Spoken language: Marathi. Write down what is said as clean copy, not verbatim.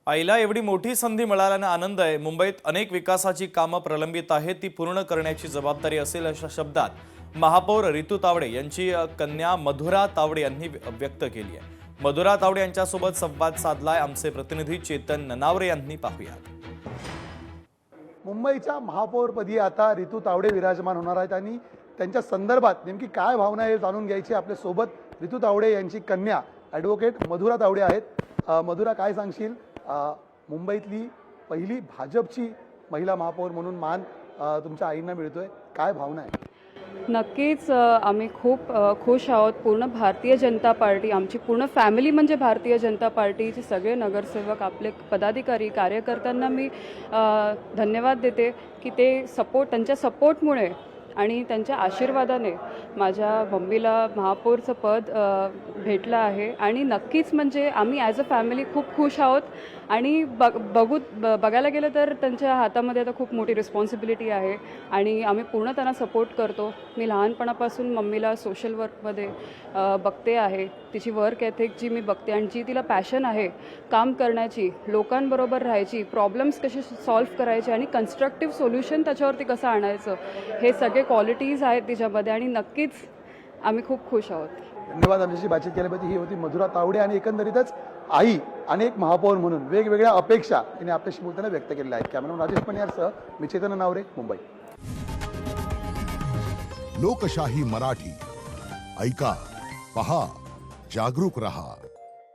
आईला एवढी मोठी संधी मिळाल्याने आनंद आहे। मुंबईत अनेक विकासाची कामं प्रलंबित आहेत, ती पूर्ण करण्याची जबाबदारी असेल अशा शब्दात महापौर रितू तावडे यांची कन्या मधुरा तावडे यांनी व्यक्त केली आहे। मधुरा तावडे यांच्यासोबत संवाद साधलाय आमचे प्रतिनिधी चेतन ननावरे यांनी। पाहूयात। मुंबईच्या महापौरपदी आता रितू तावडे विराजमान होणार आहेत आणि त्यांच्या संदर्भात नेमकी काय भावना आहे जाणून घ्यायची आपल्या सोबत रितू तावडे यांची कन्या ॲडव्होकेट मधुरा तावडे आहेत। मधुरा, काय सांगशील, मुंबईतली पहिली भाजपची महिला महापौर म्हणून मान तुमच्या आईंना मिळतोय, काय भावना आहे? नक्कीच आम्ही खूप खुश आहोत। पूर्ण भारतीय जनता पार्टी, आमची पूर्ण फॅमिली म्हणजे भारतीय जनता पार्टीचे सगळे नगरसेवक, आपले पदाधिकारी, कार्यकर्त्यांना मी धन्यवाद देते की ते त्यांच्या सपोर्टमुळे आणि त्यांच्या आशीर्वादाने माझ्या मम्मीला महापौरचं पद भेटलं आहे। आणि नक्कीच म्हणजे आम्ही ॲज अ फॅमिली खूप खुश आहोत आणि बघायला गेलं तर त्यांच्या हातामध्ये आता खूप मोठी रिस्पॉन्सिबिलिटी आहे आणि आम्ही पूर्ण त्यांना सपोर्ट करतो। मी लहानपणापासून मम्मीला सोशल वर्कमध्ये बघते आहे, तिची वर्क एथिक जी मी बघते आणि जी तिला पॅशन आहे काम करण्याची, लोकांबरोबर राहायची, प्रॉब्लेम्स कसे सॉल्व्ह करायचे आणि कन्स्ट्रक्टिव्ह सोल्युशन त्याच्यावरती कसं आणायचं, हे सगळे क्वालिटीज आहेत तिच्यामध्ये आणि नक्कीच आम्ही खूप खुश आहोत। धन्यवाद। आमच्याशी बातचीत केल्याबद्दल ही होती मधुरा तावडे आणि एकंदरीतच आई अनेक महापौर म्हणून वेगवेगळ्या अपेक्षा तिने आपल्याशी बोलताना व्यक्त केलेल्या आहेत। कॅमेरामन राजेश पनियारसह मी चेतन ननावरे, मुंबई। लोकशाही मराठी ऐका, पहा, जागरूक रहा।